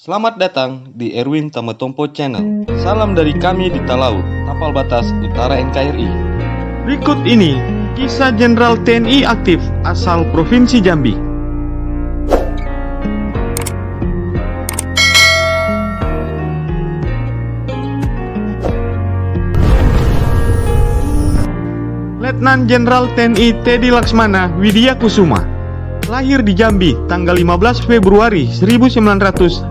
Selamat datang di Erwin Tametompo Channel. Salam dari kami di Talaut, Tapal Batas Utara NKRI. Berikut ini kisah Jenderal TNI aktif asal Provinsi Jambi. Letnan Jenderal TNI Teddy Laksmana Widya Kusuma lahir di Jambi tanggal 15 Februari 1959.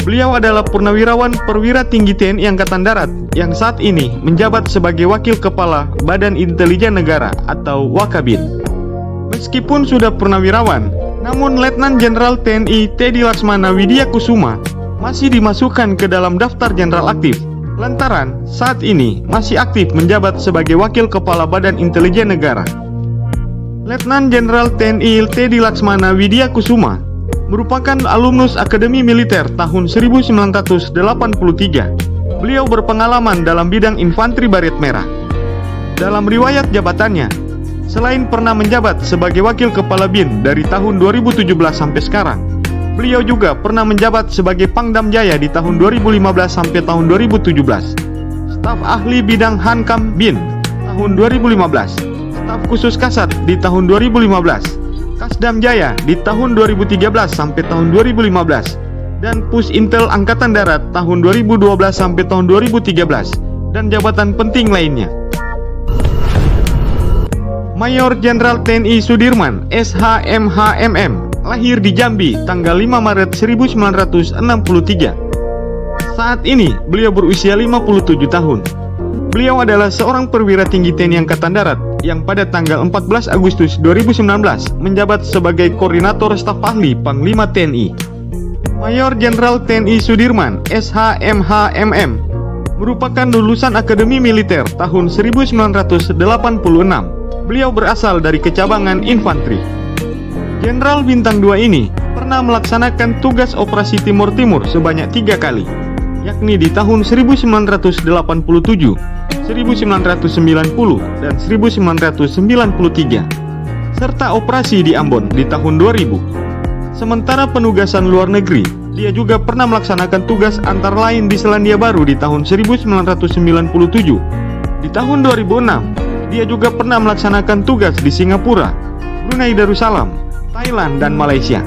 Beliau adalah purnawirawan perwira tinggi TNI Angkatan Darat yang saat ini menjabat sebagai Wakil Kepala Badan Intelijen Negara atau Wakabin. Meskipun sudah purnawirawan, namun Letnan Jenderal TNI Teddy Laksmana Widya Kusuma masih dimasukkan ke dalam daftar jenderal aktif lantaran saat ini masih aktif menjabat sebagai Wakil Kepala Badan Intelijen Negara. Letnan Jenderal TNI Teddy Laksmana Widya Kusuma merupakan alumnus Akademi Militer tahun 1983. Beliau berpengalaman dalam bidang infanteri baret merah. Dalam riwayat jabatannya, selain pernah menjabat sebagai Wakil Kepala BIN dari tahun 2017 sampai sekarang, beliau juga pernah menjabat sebagai Pangdam Jaya di tahun 2015 sampai tahun 2017, staf ahli bidang Hankam BIN tahun 2015, staf khusus Kasat di tahun 2015, Kasdam Jaya di tahun 2013 sampai tahun 2015, dan Pus Intel Angkatan Darat tahun 2012 sampai tahun 2013, dan jabatan penting lainnya. Mayor Jenderal TNI Sudirman SH.M.H.M.M lahir di Jambi tanggal 5 Maret 1963. Saat ini beliau berusia 57 tahun. Beliau adalah seorang perwira tinggi TNI Angkatan Darat yang pada tanggal 14 Agustus 2019 menjabat sebagai Koordinator Staf Ahli Panglima TNI. Mayor Jenderal TNI Sudirman SH.M.H.M.M merupakan lulusan Akademi Militer tahun 1986. Beliau berasal dari kecabangan infanteri. Jenderal Bintang 2 ini pernah melaksanakan tugas operasi Timur Timur sebanyak 3 kali, yakni di tahun 1987, 1990, dan 1993, serta operasi di Ambon di tahun 2000. Sementara penugasan luar negeri, dia juga pernah melaksanakan tugas antara lain di Selandia Baru di tahun 1997. Di tahun 2006, dia juga pernah melaksanakan tugas di Singapura, Brunei Darussalam, Thailand, dan Malaysia.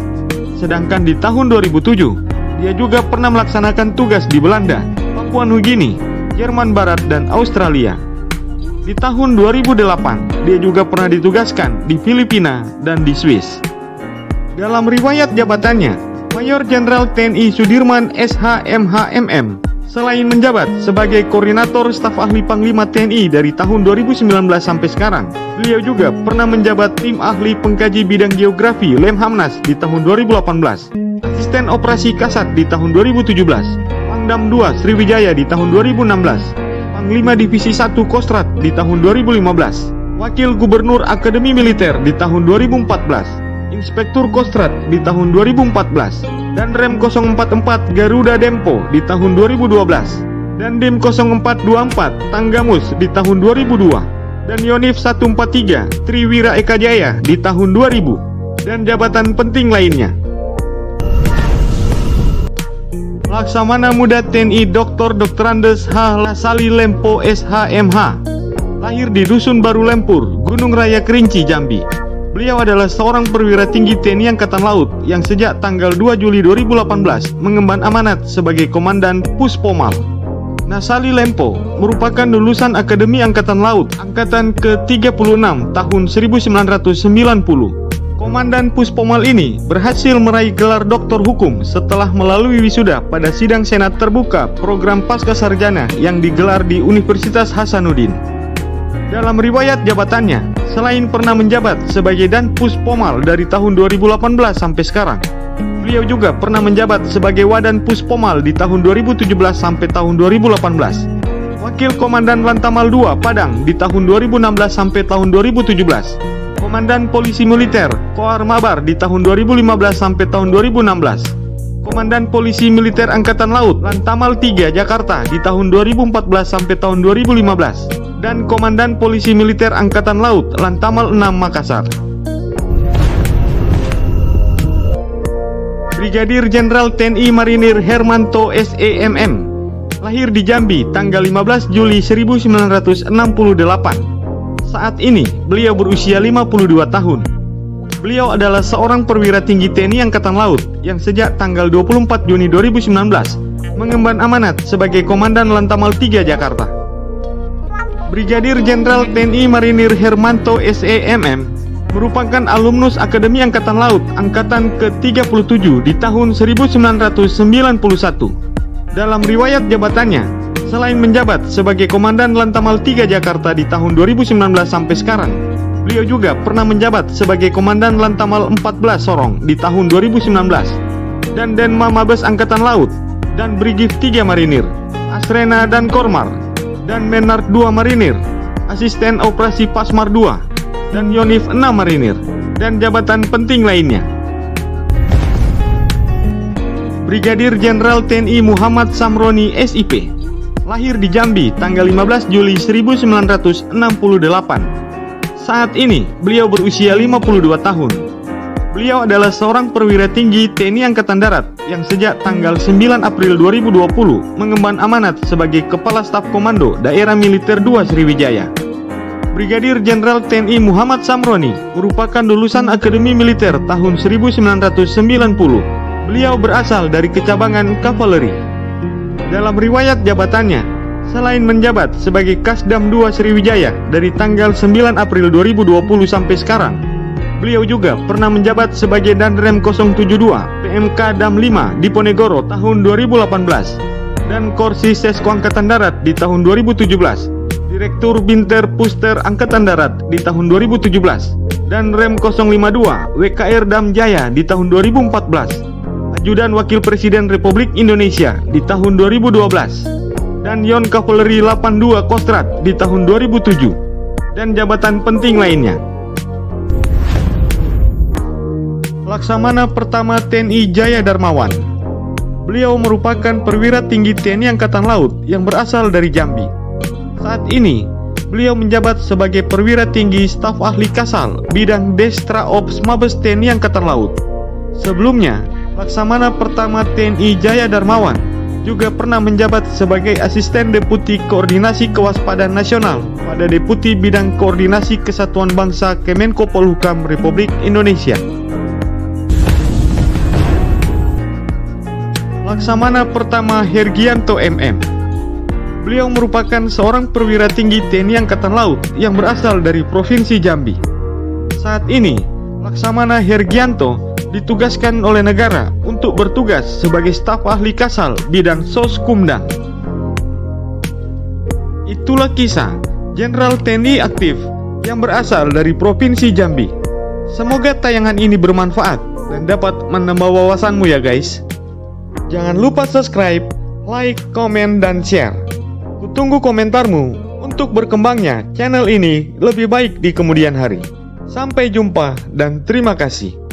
Sedangkan di tahun 2007, dia juga pernah melaksanakan tugas di Belanda, Papua Nugini, Jerman Barat, dan Australia. Di tahun 2008, dia juga pernah ditugaskan di Filipina dan di Swiss. Dalam riwayat jabatannya, Mayor Jenderal TNI Sudirman SH.M.H.M.M selain menjabat sebagai Koordinator Staf Ahli Panglima TNI dari tahun 2019 sampai sekarang, beliau juga pernah menjabat Tim Ahli Pengkaji Bidang Geografi Lemhamnas di tahun 2018, Asisten Operasi Kasat di tahun 2017, Pangdam 2 Sriwijaya di tahun 2016, Panglima Divisi 1 Kostrat di tahun 2015, Wakil Gubernur Akademi Militer di tahun 2014, Inspektur Kostrat di tahun 2014, dan Rem 044 Garuda Dempo di tahun 2012, dan Dim 0424 Tanggamus di tahun 2002, dan Yonif 143 Triwira Eka Jaya di tahun 2000, dan jabatan penting lainnya. Laksamana Muda TNI Dr. Andes H. Lasali Lempo SH.M.H lahir di Dusun Baru Lempur, Gunung Raya Kerinci, Jambi. Beliau adalah seorang perwira tinggi TNI Angkatan Laut yang sejak tanggal 2 Juli 2018 mengemban amanat sebagai Komandan Puspomal. Nasali Lempo merupakan lulusan Akademi Angkatan Laut Angkatan ke-36 tahun 1990. Komandan Puspomal ini berhasil meraih gelar doktor hukum setelah melalui wisuda pada sidang senat terbuka program Pascasarjana yang digelar di Universitas Hasanuddin. Dalam riwayat jabatannya, selain pernah menjabat sebagai Dan Puspomal dari tahun 2018 sampai sekarang, beliau juga pernah menjabat sebagai Wadan Puspomal di tahun 2017 sampai tahun 2018, Wakil Komandan Lantamal 2 Padang di tahun 2016 sampai tahun 2017, Komandan Polisi Militer Koar Mabar di tahun 2015 sampai tahun 2016, Komandan Polisi Militer Angkatan Laut Lantamal 3 Jakarta di tahun 2014 sampai tahun 2015, dan Komandan Polisi Militer Angkatan Laut Lantamal 6 Makassar. Brigadir Jenderal TNI Marinir Hermanto SEMM, lahir di Jambi tanggal 15 Juli 1968. Saat ini, beliau berusia 52 tahun. Beliau adalah seorang perwira tinggi TNI Angkatan Laut yang sejak tanggal 24 Juni 2019 mengemban amanat sebagai Komandan Lantamal 3 Jakarta. Brigadir Jenderal TNI Marinir Hermanto SEMM merupakan alumnus Akademi Angkatan Laut Angkatan ke-37 di tahun 1991. Dalam riwayat jabatannya, selain menjabat sebagai Komandan Lantamal 3 Jakarta di tahun 2019 sampai sekarang, beliau juga pernah menjabat sebagai Komandan Lantamal 14 Sorong di tahun 2019 dan Denma Mabes Angkatan Laut dan Brigif 3 Marinir, Asrena dan Kormar, dan Menard 2 Marinir, Asisten Operasi Pasmar 2, dan Yonif 6 Marinir, dan jabatan penting lainnya. Brigadir Jenderal TNI Muhammad Samroni SIP, lahir di Jambi tanggal 15 Juli 1968. Saat ini, beliau berusia 52 tahun. Beliau adalah seorang perwira tinggi TNI Angkatan Darat yang sejak tanggal 9 April 2020 mengemban amanat sebagai Kepala Staf Komando Daerah Militer 2 Sriwijaya. Brigadir Jenderal TNI Muhammad Samroni merupakan lulusan Akademi Militer tahun 1990. Beliau berasal dari kecabangan kavaleri. Dalam riwayat jabatannya, selain menjabat sebagai Kasdam 2 Sriwijaya dari tanggal 9 April 2020 sampai sekarang, beliau juga pernah menjabat sebagai Danrem 072 PMK Dam 5 di Ponegoro tahun 2018 dan Korsi Sesko Angkatan Darat di tahun 2017. Direktur Binter Puster Angkatan Darat di tahun 2017 dan Rem 052 WKR Dam Jaya di tahun 2014, Ajudan Wakil Presiden Republik Indonesia di tahun 2012, dan Yon Kavaleri 82 Kostrad di tahun 2007, dan jabatan penting lainnya. Laksamana Pertama TNI Jaya Darmawan. Beliau merupakan perwira tinggi TNI Angkatan Laut yang berasal dari Jambi. Saat ini, beliau menjabat sebagai perwira tinggi staf ahli Kasal bidang Destra Ops Mabes TNI Angkatan Laut. Sebelumnya, Laksamana Pertama TNI Jaya Darmawan juga pernah menjabat sebagai Asisten Deputi Koordinasi Kewaspadaan Nasional pada Deputi Bidang Koordinasi Kesatuan Bangsa Kemenko Polhukam Republik Indonesia. Laksamana Pertama Hergianto MM. Beliau merupakan seorang perwira tinggi TNI Angkatan Laut yang berasal dari Provinsi Jambi. Saat ini, Laksamana Hergianto ditugaskan oleh negara untuk bertugas sebagai staf ahli Kasal bidang Soskumdang. Itulah kisah Jenderal TNI aktif yang berasal dari Provinsi Jambi. Semoga tayangan ini bermanfaat dan dapat menambah wawasanmu ya guys. Jangan lupa subscribe, like, komen, dan share. Kutunggu komentarmu untuk berkembangnya channel ini lebih baik di kemudian hari. Sampai jumpa dan terima kasih.